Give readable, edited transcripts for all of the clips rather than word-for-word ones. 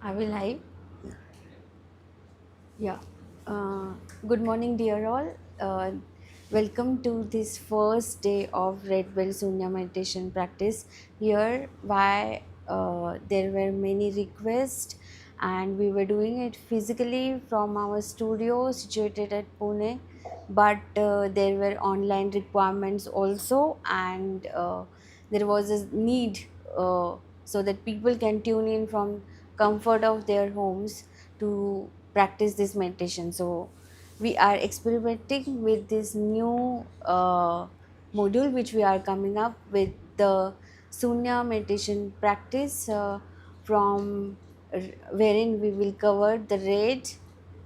I will live. Yeah. Yeah. Uh, Good morning, dear all. Welcome to this first day of Red Belt Sunya meditation practice. Here, why there were many requests, and we were doing it physically from our studio situated at Pune, but there were online requirements also, and there was a need so that people can tune in from comfort of their homes to practice this meditation. So we are experimenting with this new module which we are coming up with, the Sunya meditation practice, from wherein we will cover the red,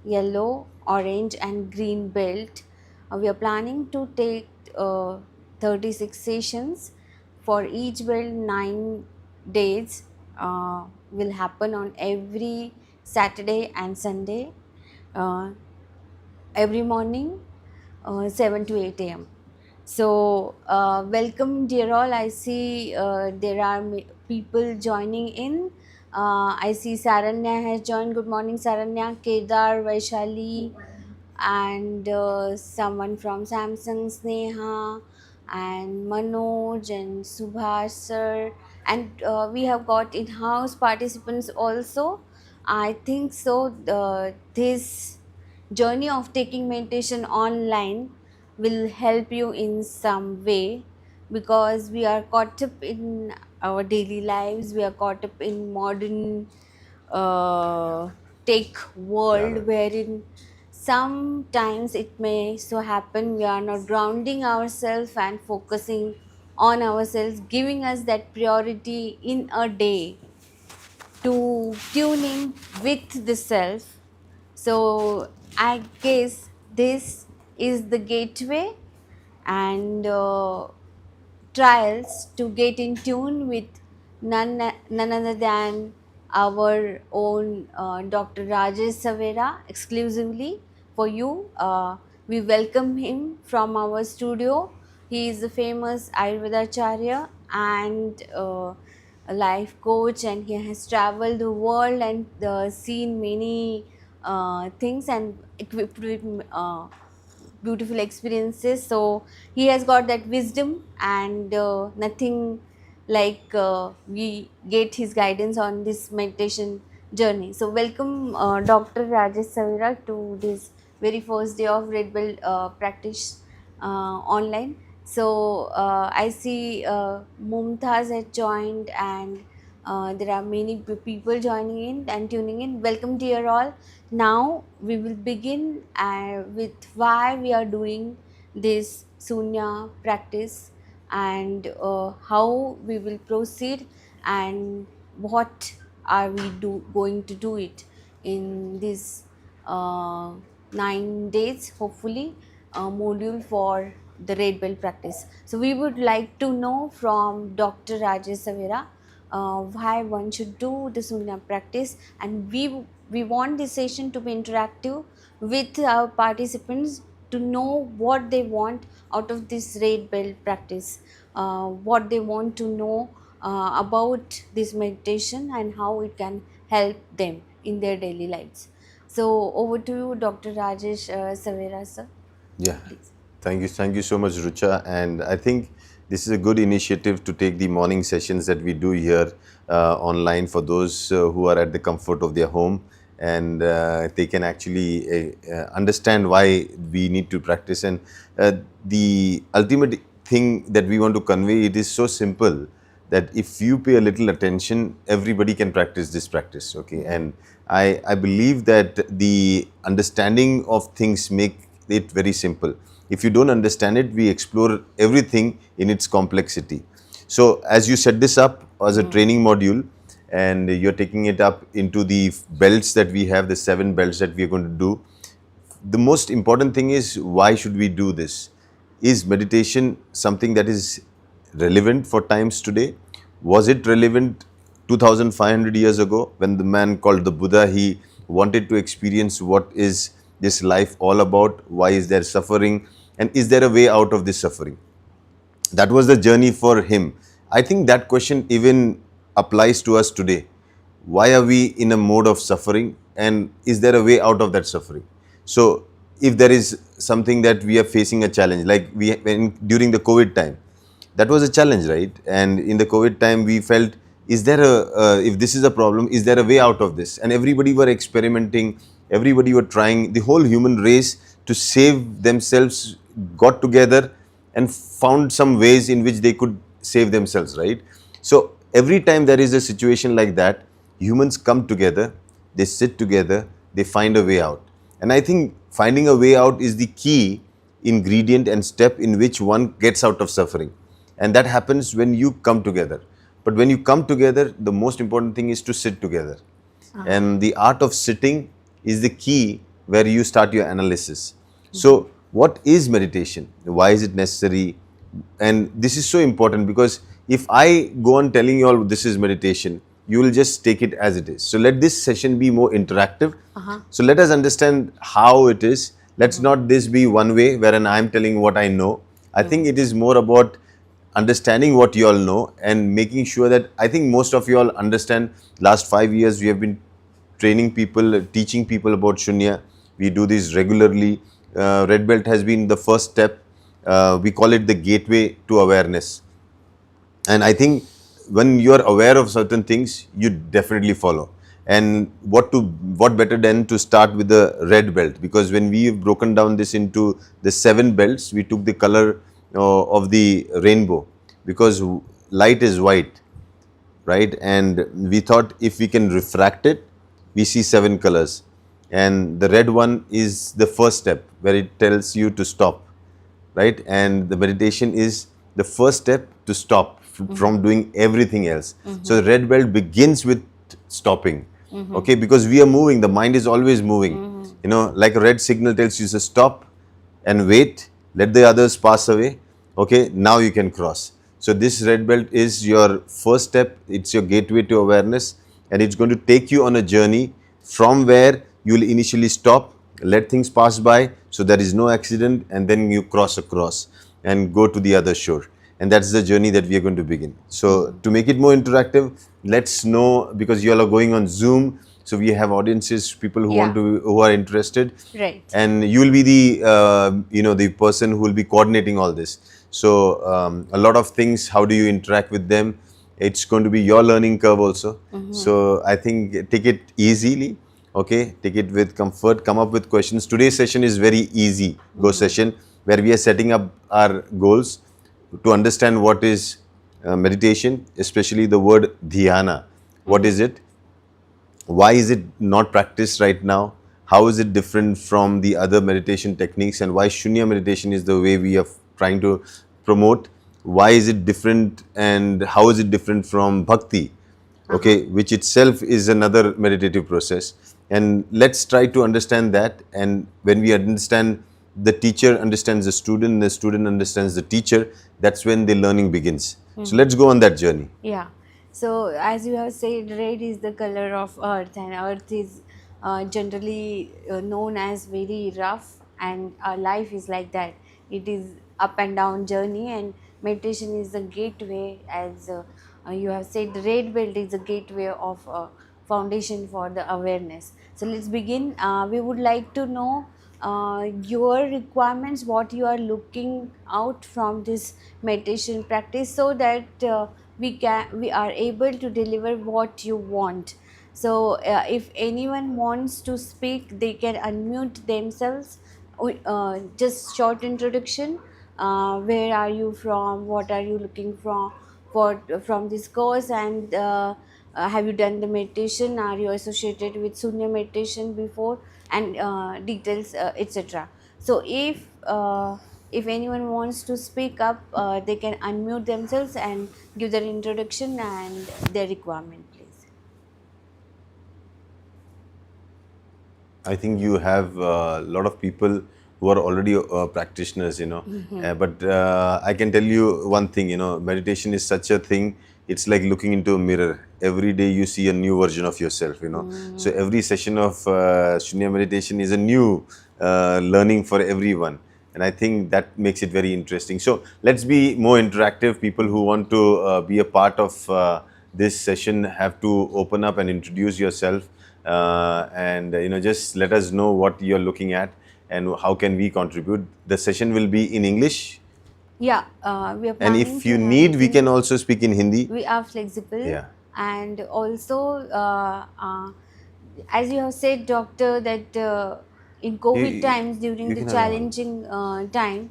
yellow, orange and green belt. We are planning to take 36 sessions. For each belt, 9 days will happen on every Saturday and Sunday, uh, every morning, 7 to 8 a.m. So, welcome, dear all. I see there are people joining in. I see Saranya has joined. Good morning, Saranya. Kedar, Vaishali, and someone from Samsung, Sneha, and Manoj, and Subhash sir. And we have got in house participants also. I think so. This journey of taking meditation online will help you in some way, because we are caught up in our daily lives, we are caught up in modern uh, tech world, wherein sometimes it may so happen we are not grounding ourselves and focusing on ourselves, giving us that priority in a day to tune in with the self. So I guess this is the gateway and trials to get in tune with none other than our own Dr. Rajesh Savera exclusively for you. We welcome him from our studio. He is a famous Ayurvedacharya and a life coach, and he has traveled the world and seen many things and equipped with beautiful experiences. So he has got that wisdom, and nothing like we get his guidance on this meditation journey. So welcome, Dr. Rajesh Savira, to this very first day of Red Belt practice online. So I see Mumtaz has joined, and there are many people joining in and tuning in. Welcome, dear all. Now we will begin with why we are doing this Sunya practice, and how we will proceed, and what are we going to do it in this uh, 9 days, hopefully, module for the red belt practice. So we would like to know from Dr. Rajesh Savera why one should do the Sunya practice, and we want this session to be interactive with our participants to know what they want out of this red belt practice, what they want to know about this meditation and how it can help them in their daily lives. So over to you, Dr. Rajesh Savera, sir. Yeah. Please. Thank you so much, Rucha. And I think this is a good initiative to take the morning sessions that we do here online for those who are at the comfort of their home, and they can actually understand why we need to practice. And the ultimate thing that we want to convey, it is so simple that if you pay a little attention, everybody can practice this practice. Okay. And I believe that the understanding of things make it very simple. If you don't understand it, we explore everything in its complexity. So as you set this up as a training module, and you're taking it up into the belts that we have, the 7 belts that we are going to do, the most important thing is, why should we do this? Is meditation something that is relevant for times today? Was it relevant 2500 years ago, when the man called the Buddha, he wanted to experience what is this life all about? Why is there suffering? And is there a way out of this suffering? That was the journey for him. I think that question even applies to us today. why are we in a mode of suffering, and is there a way out of that suffering? So if there is something that we are facing a challenge, like during the COVID time, that was a challenge, right? And in the COVID time, we felt, is there if this is a problem, is there a way out of this? And everybody were experimenting, everybody were trying, the whole human race to save themselves got together and found some ways in which they could save themselves, right? So every time there is a situation like that, humans come together, they sit together, they find a way out. And I think finding a way out is the key ingredient and step in which one gets out of suffering. And that happens when you come together. But when you come together, the most important thing is to sit together. And the art of sitting is the key where you start your analysis. So what is meditation? Why is it necessary? And this is so important, because if I go on telling you all this is meditation, you will just take it as it is. So let this session be more interactive. So let us understand how it is. Let's not this be one way wherein I am telling what I know. I think it is more about understanding what you all know and making sure that, I think most of you all understand. Last 5 years we have been training people, teaching people about Shunya. We do this regularly. Red Belt has been the first step. We call it the gateway to awareness. And I think when you are aware of certain things, you definitely follow. And what better than to start with the red belt? Because when we have broken down this into the 7 belts, we took the color of the rainbow, because light is white, right? And we thought if we can refract it, we see 7 colors. And the red one is the first step where it tells you to stop, right? And the meditation is the first step to stop from doing everything else. So the red belt begins with stopping, okay? Because we are moving, the mind is always moving. You know, like a red signal tells you to stop and wait, let the others pass away. Okay, now you can cross. So this red belt is your first step. It's your gateway to awareness, and it's going to take you on a journey from where you will initially stop, let things pass by, so there is no accident, and then you cross across and go to the other shore. And that's the journey that we are going to begin. So to make it more interactive, let's know, because you all are going on Zoom, so we have audiences, people who want to, who are interested, Right. and you will be the the person who will be coordinating all this. So a lot of things, how do you interact with them? It's going to be your learning curve also. So I think take it easily, okay? Take it with comfort, come up with questions. Today's session is very easy go session, where we are setting up our goals to understand what is meditation, especially the word dhyana. What is it? Why is it not practiced right now? How is it different from the other meditation techniques, and why Shunya meditation is the way we are trying to promote? Why is it different, and how is it different from bhakti, okay, which itself is another meditative process? And let's try to understand that. And when we understand, the teacher understands the student understands the teacher, that's when the learning begins. So let's go on that journey. Yeah. So as you have said, red is the color of earth, and earth is generally known as very rough, and our life is like that. It is up and down journey, and meditation is the gateway. As you have said, the red belt is the gateway of foundation for the awareness. So let's begin. We would like to know your requirements, what you are looking out from this meditation practice, so that we are able to deliver what you want. So if anyone wants to speak, they can unmute themselves. Just short introduction. Where are you from? What are you looking from this course? And have you done the meditation? Are you associated with Sunya meditation before? And details, etc. So if anyone wants to speak up, they can unmute themselves and give their introduction and their requirement, please. I think you have a lot of people who are already practitioners, but I can tell you one thing, meditation is such a thing. It's like looking into a mirror. Every day you see a new version of yourself. So every session of Shunya meditation is a new learning for everyone. And I think that makes it very interesting. So let's be more interactive. People who want to be a part of this session, have to open up and introduce yourself, and just let us know what you're looking at and how can we contribute. The session will be in English, Yeah, we are and planning if to you have need, it we in. can also speak in Hindi. We are flexible, Yeah. and also, as you have said, doctor, that in COVID You, times, during you the can have one. challenging time,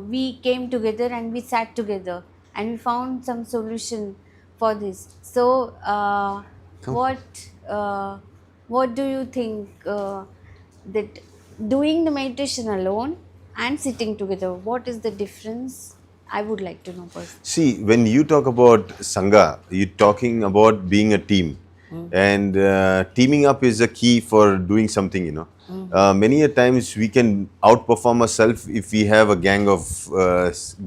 we came together and we sat together and we found some solution for this. So, Come. what do you think that doing the meditation alone and sitting together, what is the difference? I would like to know personally. See, when you talk about Sangha, you're talking about being a team. And teaming up is a key for doing something. Many a times we can outperform ourselves if we have a gang of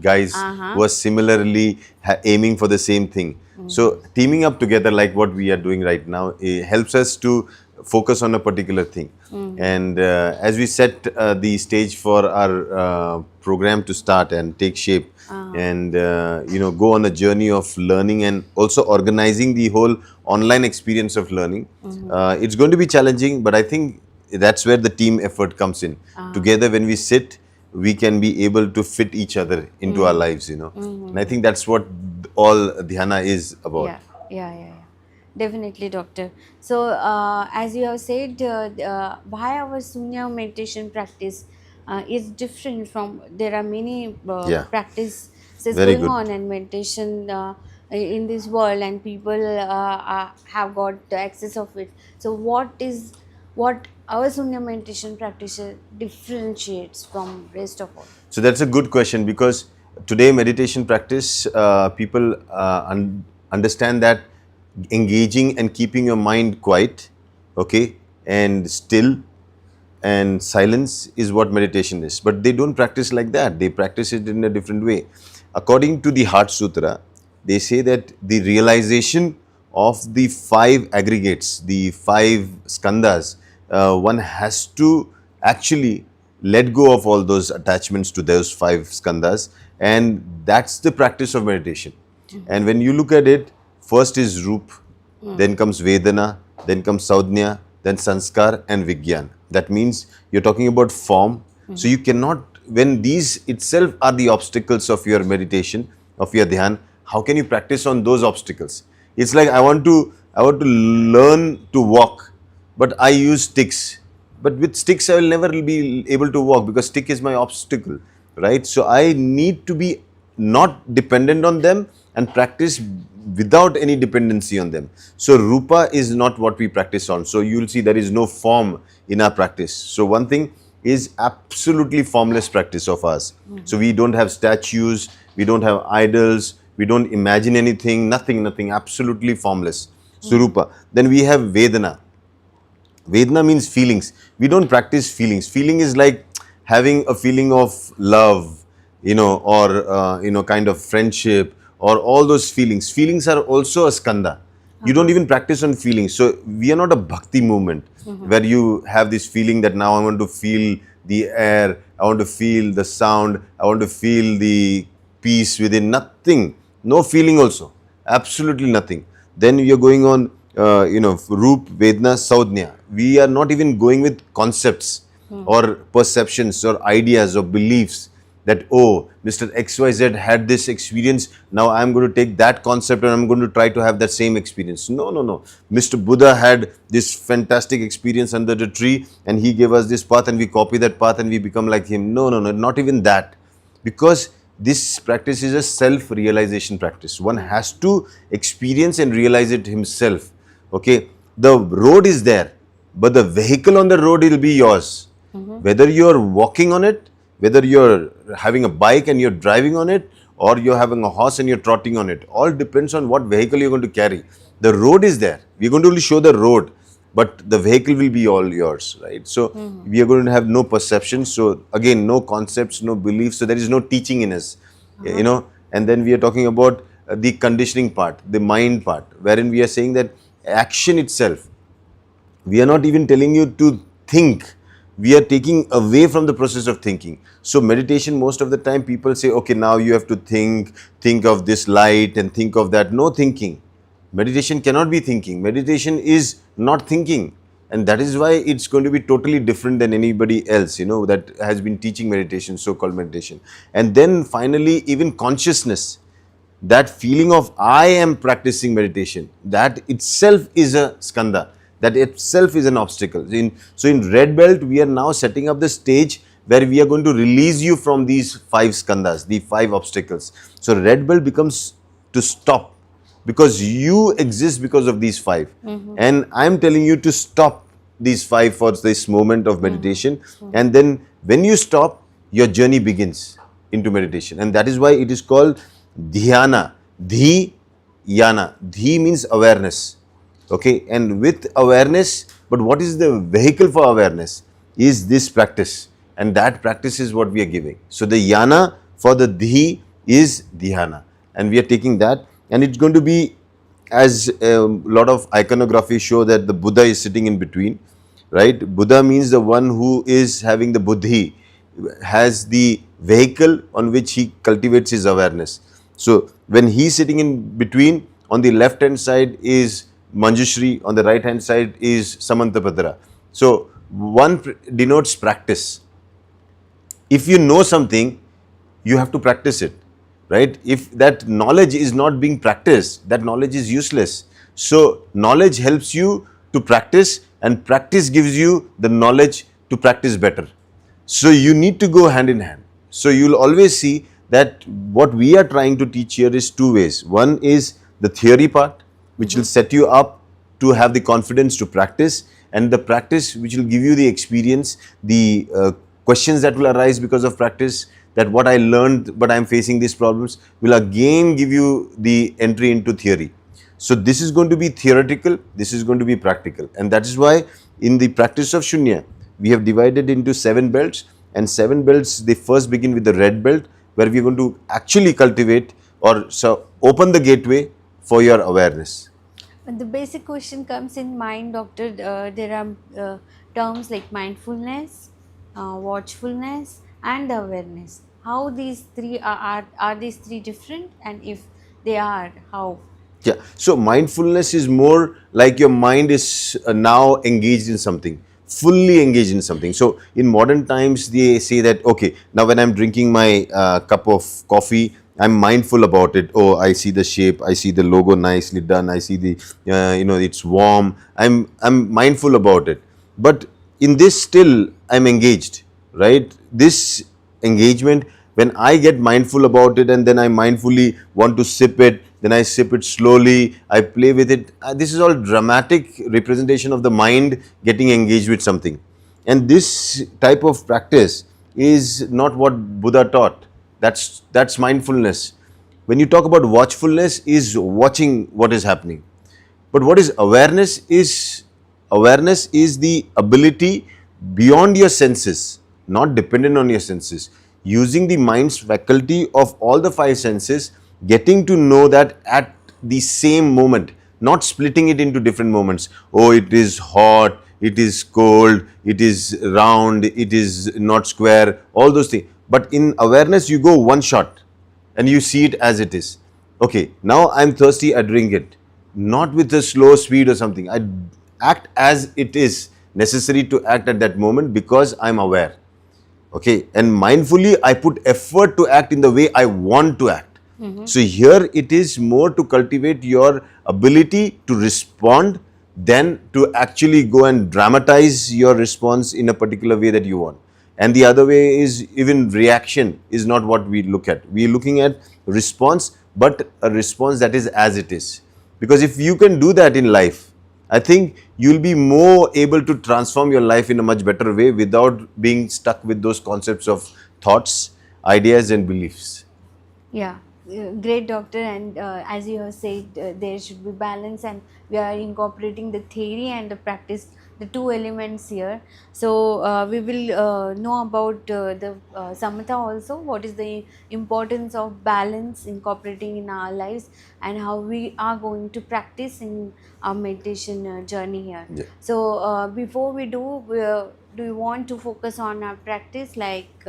guys who are similarly aiming for the same thing. So teaming up together, like what we are doing right now, it helps us to focus on a particular thing. And as we set the stage for our program to start and take shape, and go on a journey of learning and also organizing the whole online experience of learning, it's going to be challenging, but I think that's where the team effort comes in. Together, when we sit, we can be able to fit each other into our lives. And I think that's what all dhyana is about. Yeah. Definitely, doctor. So, as you have said, why our Sunya meditation practice is different from, there are many Yeah, practices very going good. on and meditation in this world, and people have got the access of it. So, what our Sunya meditation practice differentiates from rest of all? So that's a good question, because today meditation practice, people understand that engaging and keeping your mind quiet, okay, and still and silence is what meditation is. But they don't practice like that. They practice it in a different way. According to the Heart Sutra, they say that the realization of the five aggregates, the five skandhas, one has to actually let go of all those attachments to those five skandhas, and that's the practice of meditation. And when you look at it, first is Roop, then comes Vedana, then comes Saudhnya, then Sanskar and Vigyan. That means you're talking about form. So you cannot, when these itself are the obstacles of your meditation, of your dhyan, how can you practice on those obstacles? It's like I want to learn to walk, but I use sticks. But with sticks, I will never be able to walk because stick is my obstacle, right? So I need to be not dependent on them and practice without any dependency on them. So Rupa is not what we practice on. So you'll see there is no form in our practice. So one thing is absolutely formless practice of ours. So we don't have statues, we don't have idols, we don't imagine anything, nothing, absolutely formless. So Rupa. Then we have Vedana. Vedana means feelings. We don't practice feelings. Feeling is like having a feeling of love, or kind of friendship, or all those feelings. Feelings are also a skandha. You don't even practice on feelings. So we are not a bhakti movement where you have this feeling that now I want to feel the air, I want to feel the sound, I want to feel the peace within. Nothing. No feeling also. Absolutely nothing. Then you're going on, Roop, Vedana, Saudhnya. We are not even going with concepts or perceptions or ideas or beliefs that, oh, Mr. XYZ had this experience, now I'm going to take that concept and I'm going to try to have that same experience. No. Mr. Buddha had this fantastic experience under the tree and he gave us this path and we copy that path and we become like him. No, not even that. Because this practice is a self-realization practice. One has to experience and realize it himself. Okay, the road is there, but the vehicle on the road will be yours. Whether you're walking on it, whether you're having a bike and you're driving on it, or you're having a horse and you're trotting on it, all depends on what vehicle you're going to carry. The road is there. We're going to only show the road, but the vehicle will be all yours, right? So we are going to have no perception. So again, no concepts, no beliefs. So there is no teaching in us, And then we are talking about the conditioning part, the mind part, wherein we are saying that action itself, we are not even telling you to think. We are taking away from the process of thinking. So meditation, most of the time people say, okay, now you have to think of this light and think of that. No thinking. Meditation cannot be thinking. Meditation is not thinking. And that is why it's going to be totally different than anybody else, that has been teaching meditation, so-called meditation. And then finally, even consciousness, that feeling of I am practicing meditation, that itself is a skandha, that itself is an obstacle. So in red belt, we are now setting up the stage where we are going to release you from these 5 skandhas, the 5 obstacles. So red belt becomes to stop, because you exist because of these 5. And I'm telling you to stop these 5 for this moment of meditation. And then when you stop, your journey begins into meditation. And that is why it is called dhyana. Dhyana. Dhi means awareness. Okay, and with awareness, but what is the vehicle for awareness? Is this practice, and that practice is what we are giving. So the yana for the dhi is dhyana, and we are taking that, and it's going to be, as a lot of iconography show, that the Buddha is sitting in between, right? Buddha means the one who is having the buddhi, has the vehicle on which he cultivates his awareness. So when he's sitting in between, on the left hand side is Manjushri, on the right hand side is Samantabhadra. So one denotes practice. If you know something, you have to practice it, right? If that knowledge is not being practiced, that knowledge is useless. So knowledge helps you to practice, and practice gives you the knowledge to practice better. So you need to go hand in hand. So you'll always see that what we are trying to teach here is 2 ways. One is the theory part, which will set you up to have the confidence to practice, and the practice which will give you the experience, the questions that will arise because of practice, that what I learned but I am facing these problems, will again give you the entry into theory. So this is going to be theoretical, this is going to be practical, and that is why in the practice of Shunya, we have divided into 7 belts, and 7 belts, they first begin with the red belt, where we are going to actually cultivate, or so open the gateway for your awareness. The basic question comes in mind, doctor. There are terms like mindfulness, watchfulness, and awareness. How these three are these three different? And if they are, how? Yeah. So mindfulness is more like your mind is now engaged in something, fully engaged in something. So in modern times, they say that, okay, now when I'm drinking my cup of coffee, I'm mindful about it. Oh, I see the shape, I see the logo nicely done, I see the, it's warm. I'm mindful about it. But in this still, I'm engaged, right? This engagement, when I get mindful about it, and then I mindfully want to sip it, then I sip it slowly, I play with it. This is all dramatic representation of the mind getting engaged with something. And this type of practice is not what Buddha taught. That's mindfulness. When you talk about watchfulness, is watching what is happening. But what is awareness? Awareness is the ability beyond your senses, not dependent on your senses, using the mind's faculty of all the 5 senses, getting to know that at the same moment, not splitting it into different moments. Oh, it is hot, it is cold, it is round, it is not square, all those things. But in awareness, you go one shot and you see it as it is. Okay, now I'm thirsty, I drink it. Not with a slow speed or something. I act as it is necessary to act at that moment, because I'm aware. Okay, and mindfully I put effort to act in the way I want to act. So here it is more to cultivate your ability to respond than to actually go and dramatize your response in a particular way that you want. And the other way is, even reaction is not what we look at. We are looking at response, but a response that is as it is. Because if you can do that in life, I think you'll be more able to transform your life in a much better way without being stuck with those concepts of thoughts, ideas, and beliefs. Yeah, great, doctor. And as you have said, there should be balance, and we are incorporating the theory and the practice, the 2 elements here. So we will know about the samatha also. What is the importance of balance incorporating in our lives, and how we are going to practice in our meditation journey here. Yeah. So before we do you want to focus on our practice, like?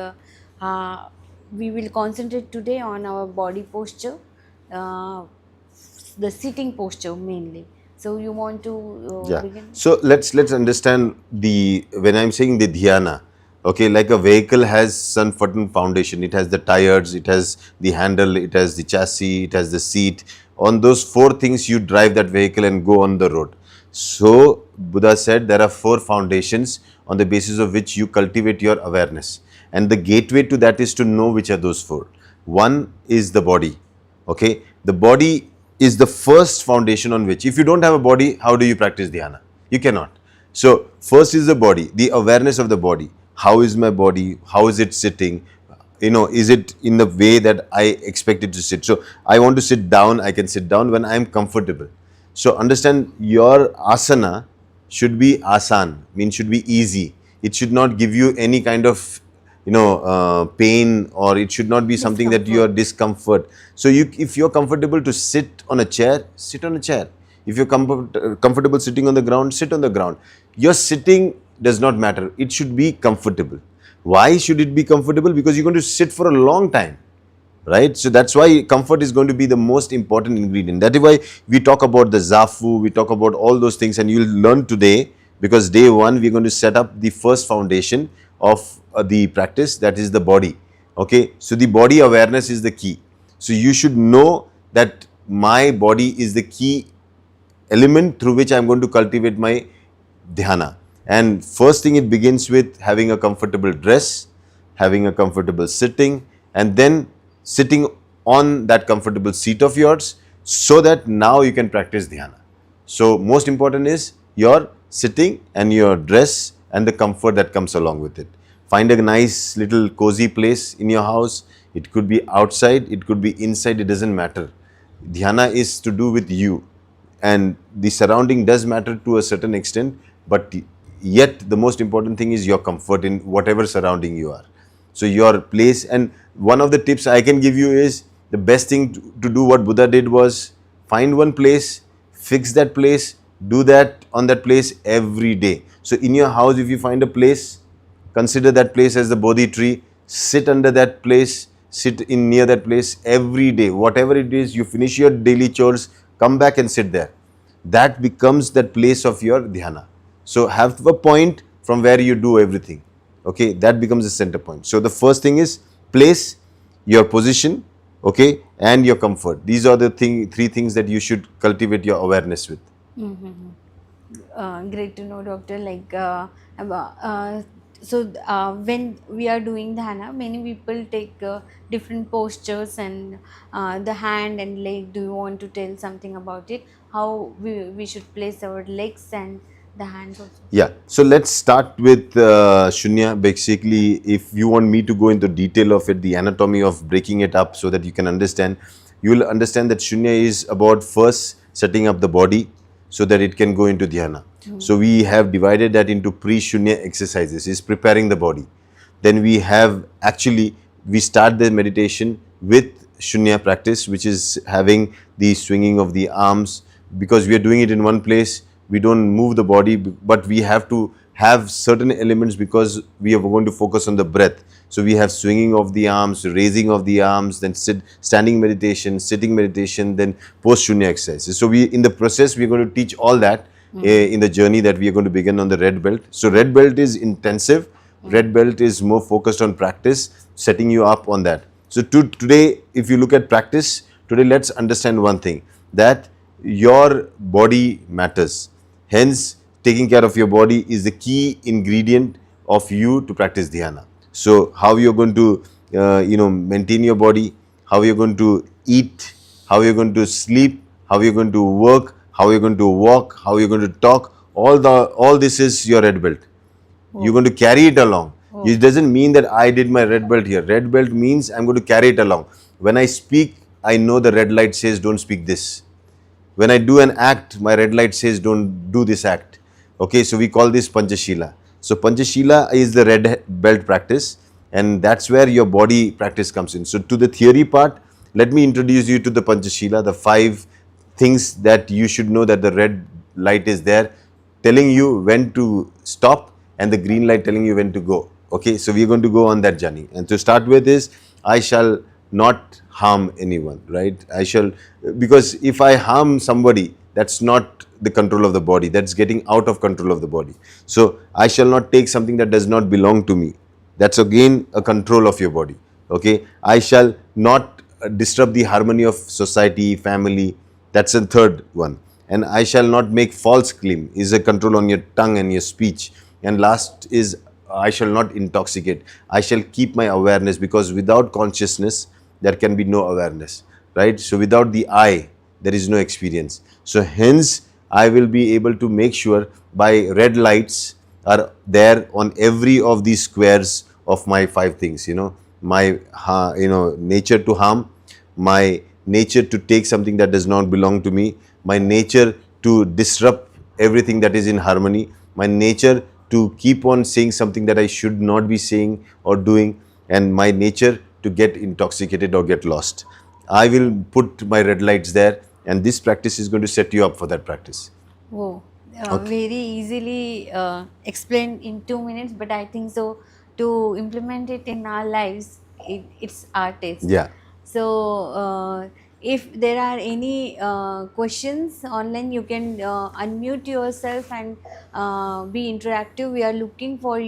We will concentrate today on our body posture. Uh, the sitting posture mainly. So you want to Yeah. begin? So let's understand the when I'm saying the dhyana, okay, like a vehicle has some certain foundation. It has the tires, it has the handle, it has the chassis, it has the seat. On those four things you drive that vehicle and go on the road. So Buddha said there are four foundations on the basis of which you cultivate your awareness. And the gateway to that is to know which are those four. One is the body. Okay, the body is the first foundation on which, if you don't have a body, how do you practice dhyana? You cannot. So first is the body, the awareness of the body. How is my body? How is it sitting? Is it in the way that I expect it to sit? So I want to sit down, I can sit down when I am comfortable. So understand, your asana should be asan, means should be easy. It should not give you any kind of pain, or it should not be something that you are discomfort. So if you're comfortable to sit on a chair, sit on a chair. If you're comfortable sitting on the ground, sit on the ground. Your sitting does not matter, it should be comfortable. Why should it be comfortable? Because you're going to sit for a long time, right? So that's why comfort is going to be the most important ingredient. That is why we talk about the zafu, we talk about all those things, and you'll learn today, because day one we're going to set up the first foundation of the practice, that is the body. Okay, so the body awareness is the key. So you should know that my body is the key element through which I'm going to cultivate my dhyana. And first thing, it begins with having a comfortable dress, having a comfortable sitting, and then sitting on that comfortable seat of yours, so that now you can practice dhyana. So most important is your sitting and your dress and the comfort that comes along with it. Find a nice little cozy place in your house. It could be outside, it could be inside, it doesn't matter. Dhyana is to do with you, and the surrounding does matter to a certain extent, but yet the most important thing is your comfort in whatever surrounding you are. So your place, and one of the tips I can give you is, the best thing to do what Buddha did was find one place, fix that place, do that on that place every day. So in your house, if you find a place, consider that place as the Bodhi tree, sit under that place, sit in near that place every day. Whatever it is, you finish your daily chores, come back and sit there. That becomes that place of your dhyana. So have a point from where you do everything. Okay, that becomes the center point. So the first thing is place, your position, okay, and your comfort. These are the three things that you should cultivate your awareness with. Great to know, doctor. When we are doing dhyana, many people take different postures and the hand and leg. Do you want to tell something about it? How we should place our legs and the hands also? Yeah, so let's start with Shunya. Basically, if you want me to go into detail of it, the anatomy of breaking it up so that you can understand, you will understand that Shunya is about first setting up the body so that it can go into dhyana. So we have divided that into pre-Shunya exercises, is preparing the body. Then we start the meditation with Shunya practice, which is having the swinging of the arms. Because we are doing it in one place, we don't move the body, but we have to have certain elements because we are going to focus on the breath. So we have swinging of the arms, raising of the arms, then standing meditation, sitting meditation, then post Shunya exercises. So in the process, we are going to teach all that in the journey that we are going to begin on the red belt. So red belt is intensive. Red belt is more focused on practice, setting you up on that. So today, if you look at practice, today let's understand one thing, that your body matters. Hence, taking care of your body is the key ingredient of you to practice dhyana. So how you're going to maintain your body, how you're going to eat, how you're going to sleep, how you're going to work, how you're going to walk, how you're going to talk, all this is your red belt. You're going to carry it along. It doesn't mean that I did my red belt here. Red belt means I'm going to carry it along. When I speak, I know the red light says don't speak this. When I do an act, my red light says don't do this act. Okay, so we call this Panchashila. So Panchashila is the red belt practice, and that's where your body practice comes in. So to the theory part, let me introduce you to the Panchashila, the 5 things that you should know, that the red light is there telling you when to stop and the green light telling you when to go. Okay, so we're going to go on that journey. And to start with is, I shall not harm anyone, right? I shall, because if I harm somebody, that's not the control of the body, that's getting out of control of the body. So I shall not take something that does not belong to me. That's again a control of your body. Okay, I shall not disrupt the harmony of society, family. That's a third one. And I shall not make false claim is a control on your tongue and your speech. And last is I shall not intoxicate. I shall keep my awareness, because without consciousness there can be no awareness, right? So without the I, there is no experience. So hence I will be able to make sure by red lights are there on every of these squares of my five things, my nature to harm, my nature to take something that does not belong to me, my nature to disrupt everything that is in harmony, my nature to keep on saying something that I should not be saying or doing, and my nature to get intoxicated or get lost. I will put my red lights there, and this practice is going to set you up for that practice. Oh, Okay. very easily explained in 2 minutes, but I think so to implement it in our lives, it's our taste. Yeah. So, if there are any questions online, you can unmute yourself and be interactive. We are looking for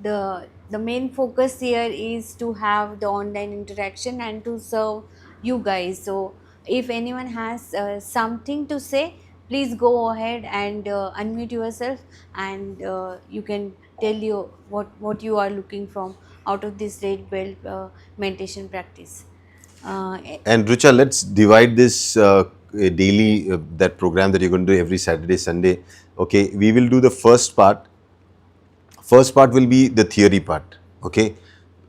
the main focus here is to have the online interaction and to serve you guys. So, if anyone has something to say, please go ahead and unmute yourself, and you can tell you what you are looking from out of this red belt meditation practice. And Rucha, let's divide this daily, that program that you're going to do every Saturday, Sunday. Okay, we will do the first part. First part will be the theory part. Okay,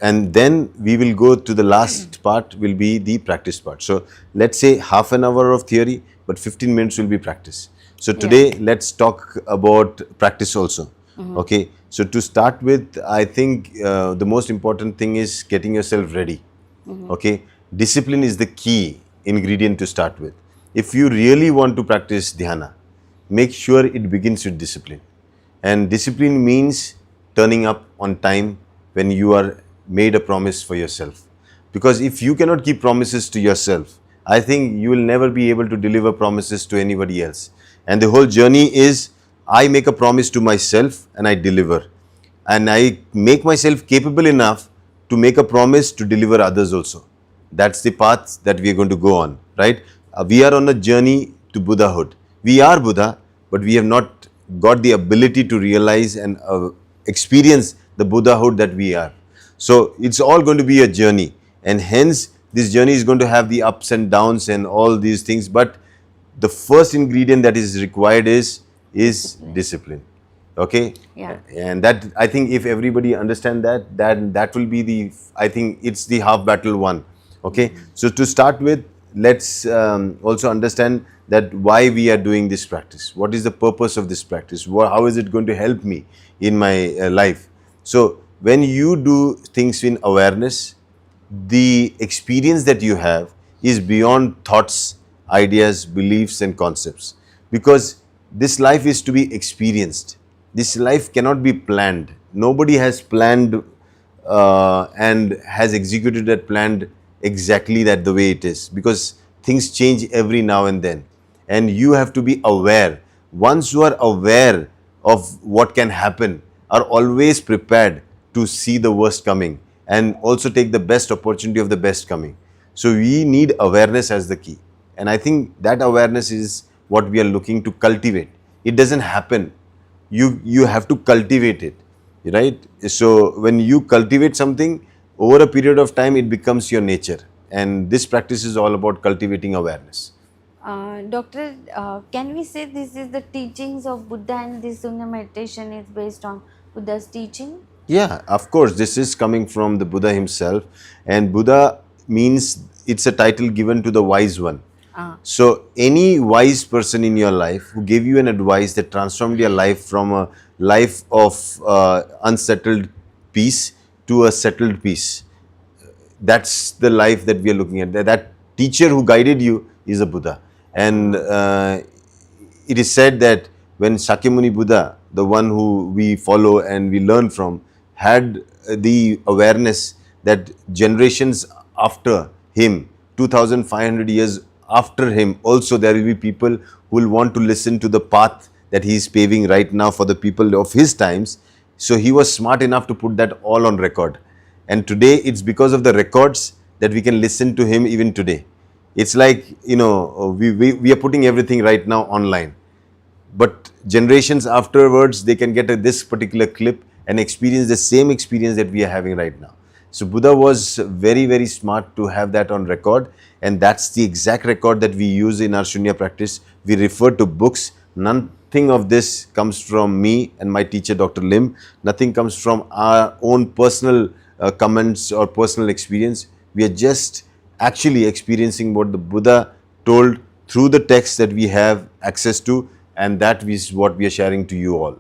and then we will go to the last part will be the practice part. So let's say half an hour of theory, but 15 minutes will be practice. So today let's talk about practice also. Okay, so to start with, I think the most important thing is getting yourself ready. Okay, discipline is the key ingredient to start with. If you really want to practice dhyana, make sure it begins with discipline. And discipline means turning up on time when you are made a promise for yourself. Because if you cannot keep promises to yourself, I think you will never be able to deliver promises to anybody else. And the whole journey is I make a promise to myself and I deliver. And I make myself capable enough to make a promise to deliver others also. That's the path that we are going to go on, right? We are on a journey to Buddhahood. We are Buddha, but we have not got the ability to realize and experience the Buddhahood that we are. So it's all going to be a journey, and hence this journey is going to have the ups and downs and all these things. But the first ingredient that is required is discipline. Okay. Yeah. And that, I think if everybody understand that, then that will be the, I think it's the half battle won. Okay. So to start with, let's also understand that why we are doing this practice. What is the purpose of this practice? How is it going to help me in my life? So when you do things in awareness, the experience that you have is beyond thoughts, ideas, beliefs and concepts, because this life is to be experienced. This life cannot be planned. Nobody has planned and has executed that planned exactly that the way it is, because things change every now and then, and you have to be aware. Once you are aware of what can happen, are always prepared to see the worst coming and also take the best opportunity of the best coming. So we need awareness as the key, and I think that awareness is what we are looking to cultivate. It doesn't happen. You have to cultivate it, right? So when you cultivate something over a period of time, it becomes your nature, and this practice is all about cultivating awareness. Doctor, can we say this is the teachings of Buddha and this Sunya meditation is based on Buddha's teaching? Yeah, of course, this is coming from the Buddha himself, and Buddha means it's a title given to the wise one. So any wise person in your life who gave you an advice that transformed your life from a life of unsettled peace to a settled peace, that's the life that we are looking at. That teacher who guided you is a Buddha. And it is said that when Shakyamuni Buddha, the one who we follow and we learn from, had the awareness that generations after him, 2500 years after him, also there will be people who will want to listen to the path that he is paving right now for the people of his times. So he was smart enough to put that all on record. And today it's because of the records that we can listen to him even today. It's like, we are putting everything right now online, but generations afterwards they can get this particular clip and experience the same experience that we are having right now. So Buddha was very, very smart to have that on record, and that's the exact record that we use in our Shunya practice. We refer to books. Nothing of this comes from me and my teacher Dr. Lim. Nothing comes from our own personal comments or personal experience. We are just actually experiencing what the Buddha told through the text that we have access to, and that is what we are sharing to you all.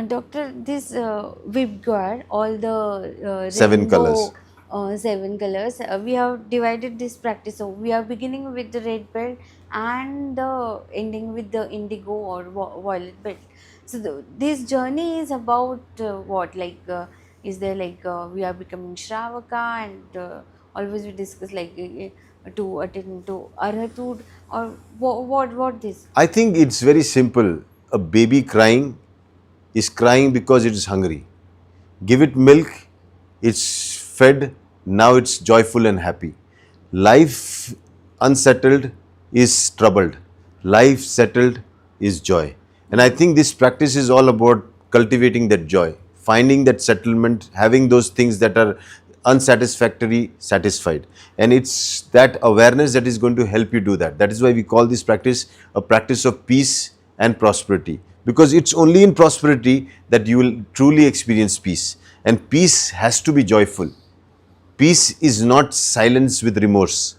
Doctor, this Vibgor, all the Seven rainbow, colors. 7 colors, we have divided this practice. So we are beginning with the red belt and the ending with the indigo or violet belt. So this journey is about what? Like, is there like we are becoming Shravaka, and always we discuss like to attend to Arhathood, or what this? I think it's very simple. A baby crying is crying because it is hungry. Give it milk, it's fed, now it's joyful and happy. Life unsettled is troubled. Life settled is joy. And I think this practice is all about cultivating that joy, finding that settlement, having those things that are unsatisfactory satisfied. And it's that awareness that is going to help you do that. That is why we call this practice a practice of peace and prosperity, because it's only in prosperity that you will truly experience peace. And peace has to be joyful. Peace is not silence with remorse.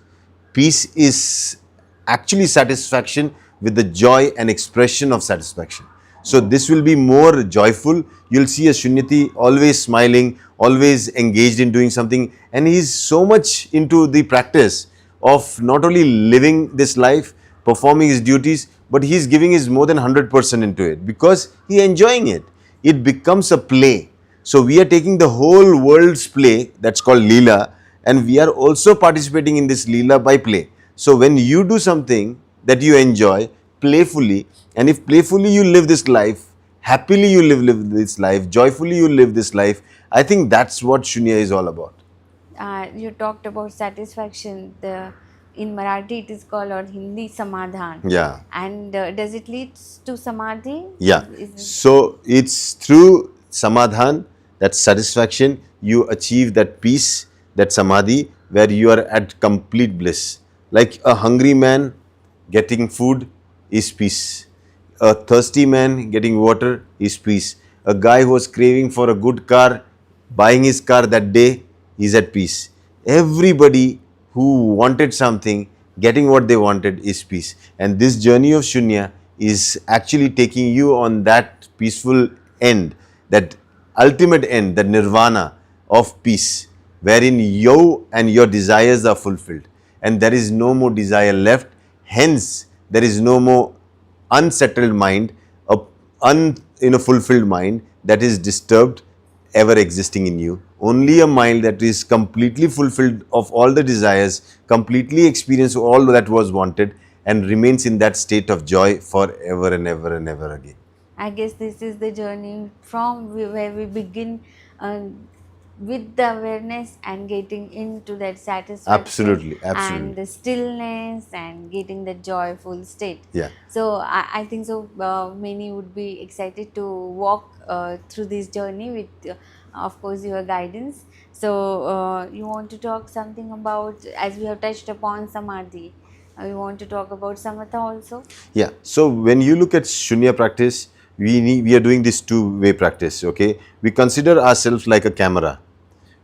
Peace is actually satisfaction with the joy and expression of satisfaction. So this will be more joyful. You'll see a Shunyati always smiling, always engaged in doing something, and he's so much into the practice of not only living this life, performing his duties, but he's giving his more than 100% into it because he's enjoying it. It becomes a play. So we are taking the whole world's play, that's called Leela, and we are also participating in this Leela by play. So when you do something that you enjoy playfully, and if playfully you live this life, happily you live this life, joyfully you live this life, I think that's what Shunya is all about. You talked about satisfaction. In Marathi it is called, or Hindi, samadhan. Yeah. And does it lead to samadhi? Yeah. Is it- So it's through samadhan, that satisfaction, you achieve that peace, that samadhi, where you are at complete bliss. Like a hungry man getting food is peace. A thirsty man getting water is peace. A guy who was craving for a good car, buying his car that day, is at peace. Everybody who wanted something, getting what they wanted is peace. And this journey of Shunya is actually taking you on that peaceful end, that ultimate end, the nirvana of peace, wherein you and your desires are fulfilled. And there is no more desire left. Hence, there is no more unsettled mind, a fulfilled mind that is disturbed ever existing in you. Only a mind that is completely fulfilled of all the desires, completely experienced all that was wanted, and remains in that state of joy forever and ever and ever again. I guess this is the journey from where we begin with the awareness and getting into that satisfaction. Absolutely, And absolutely. the stillness and getting the joyful state. Yeah. So I think so many would be excited to walk through this journey with of course your guidance. So you want to talk something about, as we have touched upon samadhi, you want to talk about samatha also? Yeah. So when you look at Shunya practice, we are doing this two-way practice. Okay. We consider ourselves like a camera.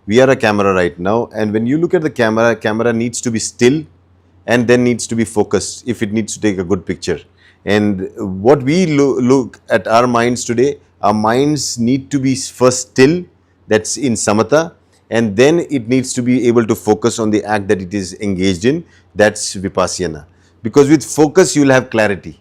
We are a camera right now, and when you look at the camera needs to be still and then needs to be focused if it needs to take a good picture. And what we look at our minds today, our minds need to be first still, that's in samatha, and then it needs to be able to focus on the act that it is engaged in, that's vipassana. Because with focus you will have clarity.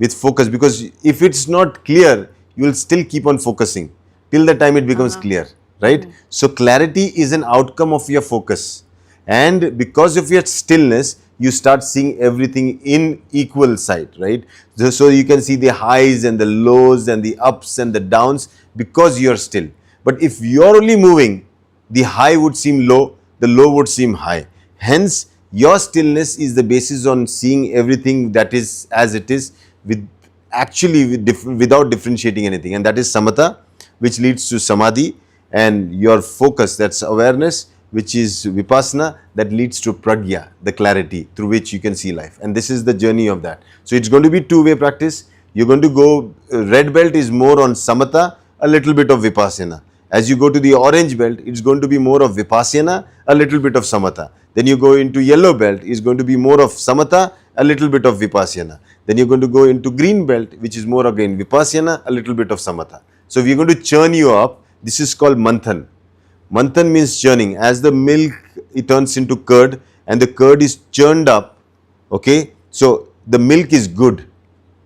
With focus, because if it's not clear, you will still keep on focusing till the time it becomes clear, right? So clarity is an outcome of your focus. And because of your stillness, you start seeing everything in equal sight, right? So you can see the highs and the lows and the ups and the downs because you're still. But if you're only moving, the high would seem low, the low would seem high. Hence, your stillness is the basis on seeing everything that is as it is, with actually without differentiating anything, and that is samatha, which leads to samadhi, and your focus, that's awareness, which is vipassana, that leads to pragya, the clarity through which you can see life. And this is the journey of that. So it's going to be two-way practice. You're going to go, red belt is more on samatha, a little bit of vipassana. As you go to the orange belt, it's going to be more of vipassana, a little bit of samatha. Then you go into yellow belt, it's going to be more of samatha, a little bit of vipassana. Then you're going to go into green belt, which is more again vipassana, a little bit of samatha. So we're going to churn you up. This is called manthan. Manthan means churning. As the milk, it turns into curd, and the curd is churned up. Okay, so the milk is good,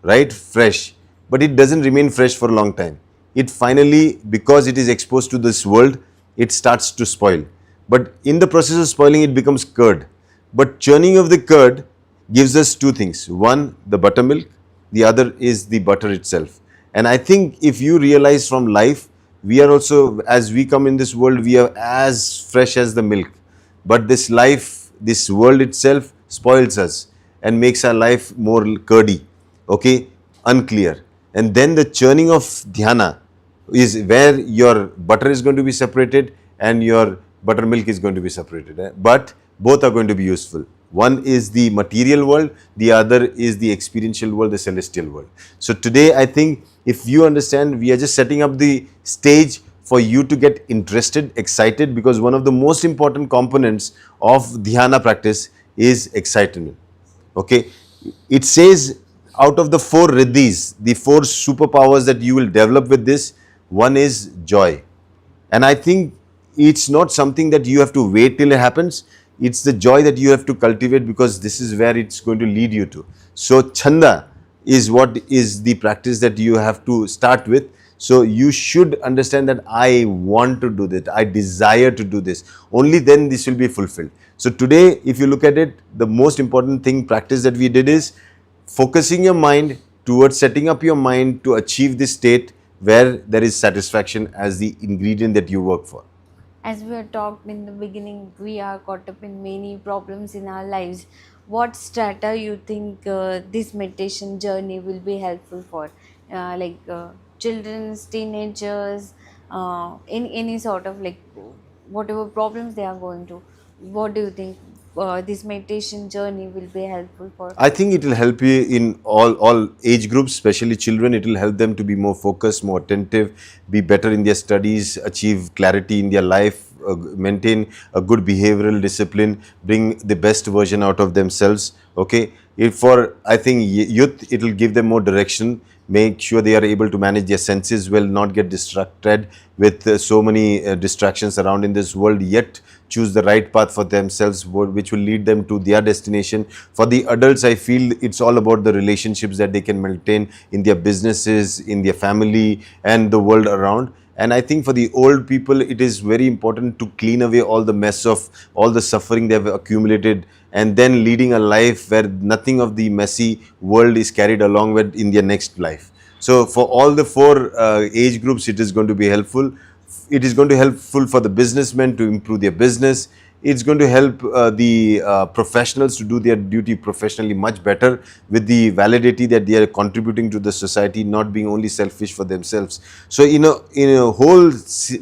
right? Fresh, but it doesn't remain fresh for a long time. It finally, because it is exposed to this world, it starts to spoil. But in the process of spoiling, it becomes curd. But churning of the curd gives us two things. One, the buttermilk. The other is the butter itself. And I think if you realize from life, we are also, as we come in this world, we are as fresh as the milk. But this life, this world itself spoils us and makes our life more curdy, okay, unclear. And then the churning of dhyana is where your butter is going to be separated and your buttermilk is going to be separated. But both are going to be useful. One is the material world, the other is the experiential world, the celestial world. So today, I think if you understand, we are just setting up the stage for you to get interested, excited, because one of the most important components of dhyana practice is excitement. Okay, it says out of the four riddhis, the four superpowers that you will develop with this, one is joy. And I think it's not something that you have to wait till it happens. It's the joy that you have to cultivate, because this is where it's going to lead you to. So chanda is what is the practice that you have to start with. So you should understand that I want to do that, I desire to do this. Only then this will be fulfilled. So today, if you look at it, the most important thing, practice that we did is focusing your mind towards setting up your mind to achieve this state where there is satisfaction as the ingredient that you work for. As we have talked in the beginning, we are caught up in many problems in our lives. What strata you think this meditation journey will be helpful for, children's, teenagers, in any sort of like whatever problems they are going to? What do you think this meditation journey will be helpful for? I think it will help you in all age groups, especially children. It will help them to be more focused, more attentive, be better in their studies, achieve clarity in their life, maintain a good behavioral discipline, bring the best version out of themselves. Okay, for I think youth, it will give them more direction, make sure they are able to manage their senses well, not get distracted with so many distractions around in this world, yet choose the right path for themselves, which will lead them to their destination. For the adults, I feel it's all about the relationships that they can maintain in their businesses, in their family, and the world around. And I think for the old people, it is very important to clean away all the mess of all the suffering they have accumulated, and then leading a life where nothing of the messy world is carried along with in their next life. So for all the four age groups, it is going to be helpful. It is going to be helpful for the businessmen to improve their business. It's going to help the professionals to do their duty professionally much better, with the validity that they are contributing to the society, not being only selfish for themselves. So in a whole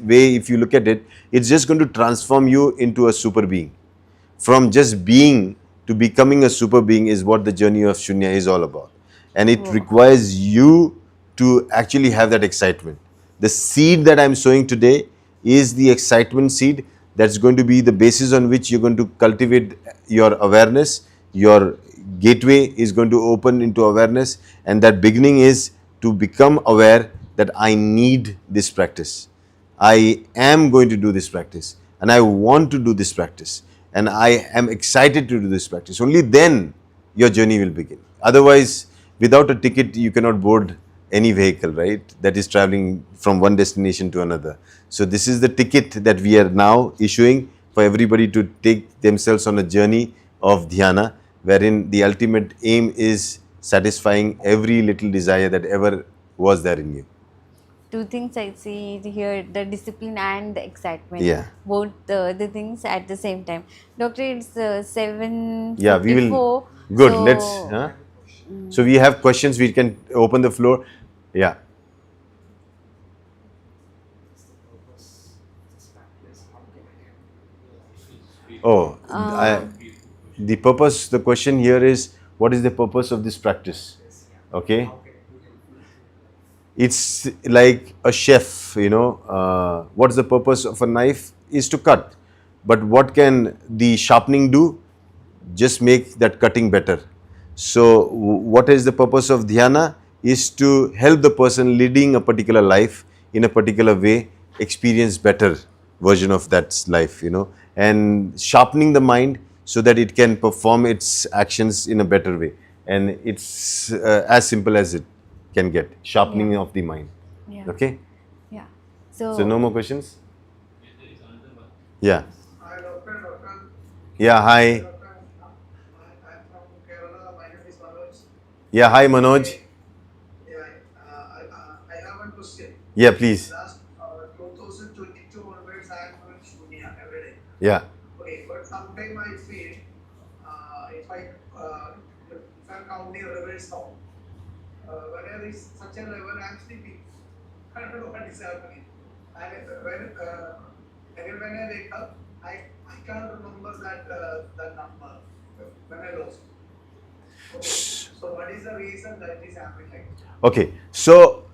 way, if you look at it, it's just going to transform you into a super being. From just being to becoming a super being is what the journey of Shunya is all about. And it requires you to actually have that excitement. The seed that I'm sowing today is the excitement seed that's going to be the basis on which you're going to cultivate your awareness. Your gateway is going to open into awareness, and that beginning is to become aware that I need this practice. I am going to do this practice, and I want to do this practice, and I am excited to do this practice. Only then your journey will begin. Otherwise, without a ticket, you cannot board any vehicle, right, that is traveling from one destination to another. So this is the ticket that we are now issuing for everybody to take themselves on a journey of dhyana, wherein the ultimate aim is satisfying every little desire that ever was there in you. Two things I see here: the discipline and the excitement. Yeah. Both the things at the same time. Doctor, it's Yeah, we will. 7:54. Good. So Let's. So we have questions. We can open the floor. Yeah. Oh, the purpose. The question here is, what is the purpose of this practice? Okay. It's like a chef. What's the purpose of a knife? Is to cut. But what can the sharpening do? Just make that cutting better. So what is the purpose of dhyana? Is to help the person leading a particular life in a particular way experience better version of that life, and sharpening the mind so that it can perform its actions in a better way. And it's as simple as it can get, sharpening of the mind. yeah, Okay. yeah. So no more questions? Yeah. Yeah, hi. Yeah, hi Manoj. I have one question. Yeah, please. Last 2022 onwards, I am doing SUNYA every day. Yeah. Okay, but sometime I feel if I'm counting reverse now, when I reach such a level, I'm sleeping. I don't know what is happening. And again when I wake up, I can't remember that number when I lost. Okay. So what is the reason that is happening like that? Okay. So,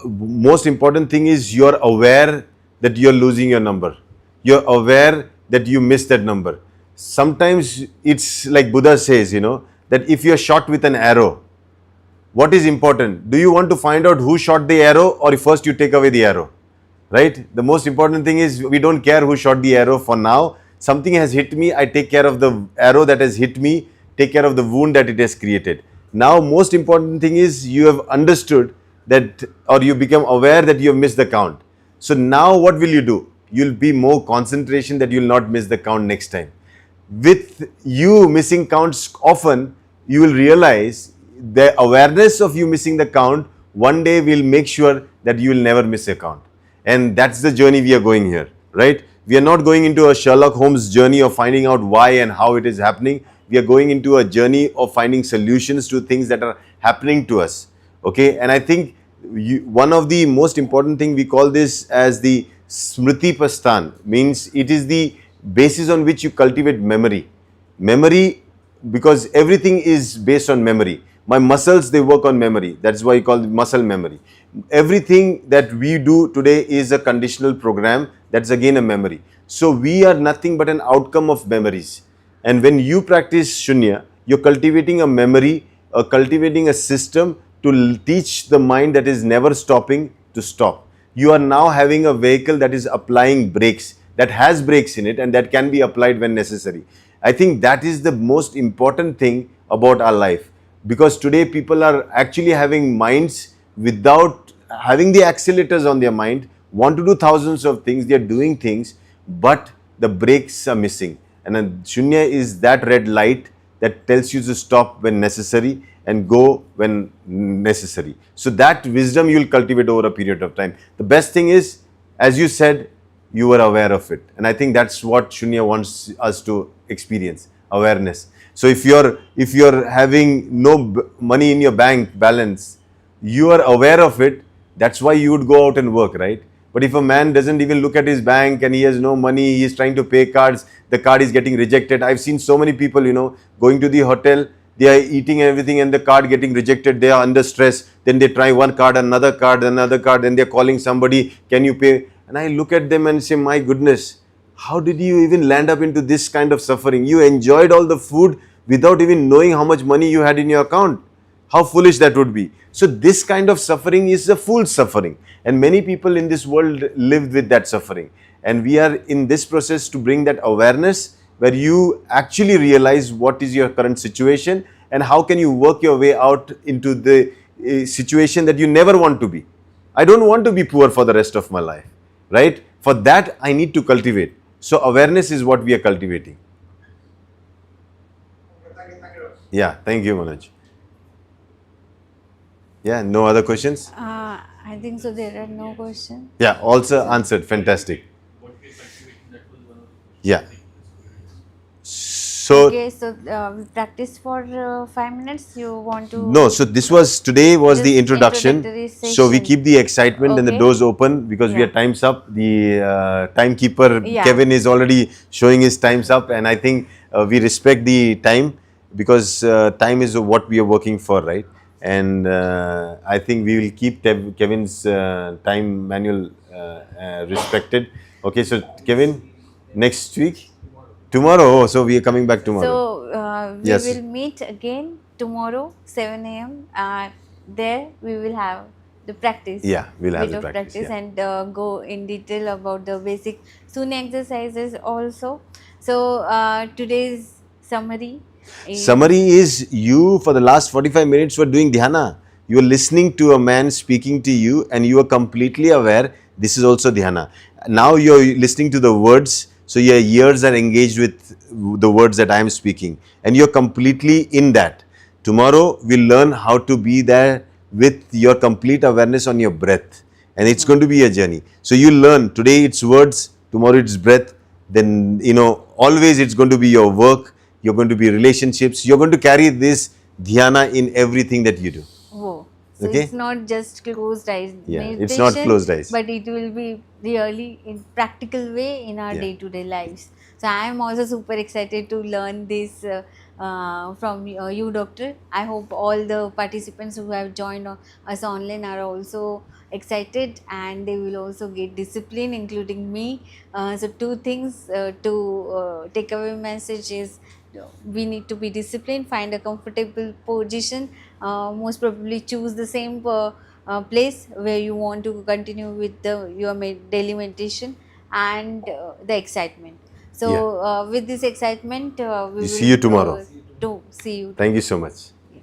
most important thing is you're aware that you're losing your number. You're aware that you missed that number. Sometimes it's like Buddha says, that if you're shot with an arrow, what is important? Do you want to find out who shot the arrow, or first you take away the arrow? Right? The most important thing is we don't care who shot the arrow for now. Something has hit me, I take care of the arrow that has hit me, take care of the wound that it has created. Now, most important thing is you have understood that, or you become aware that you have missed the count. So now what will you do? You'll be more concentration that you'll not miss the count next time. With you missing counts often, you will realize the awareness of you missing the count one day will make sure that you will never miss a count. And that's the journey we are going here, right? We are not going into a Sherlock Holmes journey of finding out why and how it is happening. We are going into a journey of finding solutions to things that are happening to us. Okay, and I think one of the most important thing, we call this as the Smriti Pastan, means it is the basis on which you cultivate memory. Memory, because everything is based on memory. My muscles, they work on memory. That's why you call it muscle memory. Everything that we do today is a conditional program. That's again a memory. So we are nothing but an outcome of memories. And when you practice Shunya, you're cultivating a memory, cultivating a system to teach the mind that is never stopping to stop. You are now having a vehicle that is applying brakes, that has brakes in it, and that can be applied when necessary. I think that is the most important thing about our life, because today people are actually having minds without having the accelerators on their mind, want to do thousands of things, they are doing things, but the brakes are missing. And then Shunya is that red light that tells you to stop when necessary and go when necessary. So that wisdom you will cultivate over a period of time. The best thing is, as you said, you were aware of it. And I think that's what Shunya wants us to experience, awareness. So if you're having no money in your bank balance, you are aware of it. That's why you would go out and work, right? But if a man doesn't even look at his bank and he has no money, he is trying to pay cards, the card is getting rejected. I've seen so many people, going to the hotel, they are eating everything and the card getting rejected. They are under stress. Then they try one card, another card, then they're calling somebody, can you pay? And I look at them and say, my goodness, how did you even land up into this kind of suffering? You enjoyed all the food without even knowing how much money you had in your account. How foolish that would be. So this kind of suffering is a fool's suffering. And many people in this world live with that suffering. And we are in this process to bring that awareness where you actually realize what is your current situation and how can you work your way out into the situation that you never want to be. I don't want to be poor for the rest of my life, right? For that, I need to cultivate. So awareness is what we are cultivating. Okay, thank you, doctor. Yeah, thank you, Manoj. Yeah, no other questions? I think so. There are no questions. Yeah, also answered. Fantastic. Yeah. So Okay, so we practice for 5 minutes. You want no, to so this was today was the just introduction. introductory So we session? keep the excitement and the Okay. doors open because we are Yeah. times up. The timekeeper Yeah. Kevin is already showing his times up, and I think we respect the time because time is what we are working for, right? And I think we will keep Kevin's time manual respected. Okay, so Kevin, next week, tomorrow. Oh, so we are coming back tomorrow. So we Yes. will meet again tomorrow 7 a.m. There we will have the practice, Yeah, we'll have bit the of practice. practice, Yeah. and go in detail about the basic SUNY exercises also. So today's summary is, Summary is you for the last 45 minutes were doing dhyana. You are listening to a man speaking to you and you are completely aware this is also dhyana. Now you are listening to the words, so your ears are engaged with the words that I am speaking and you are completely in that. Tomorrow we'll learn how to be there with your complete awareness on your breath, and it's going to be a journey. So you learn today it's words, tomorrow it's breath, then always it's going to be your work, you're going to be relationships, you're going to carry this dhyana in everything that you do. whoa. So Okay? it's not just closed eyes Yeah, it's not meditation, closed eyes. but it will be really in practical way in our Yeah. day-to-day lives. So I am also super excited to learn this from you, doctor. I hope all the participants who have joined us online are also excited and they will also get discipline, including me. So two things to take away message is we need to be disciplined, find a comfortable position, most probably choose the same place where you want to continue with your daily meditation, and the excitement. Yeah. So with this excitement we See you will tomorrow. to see you Thank you tomorrow. so much. Yeah.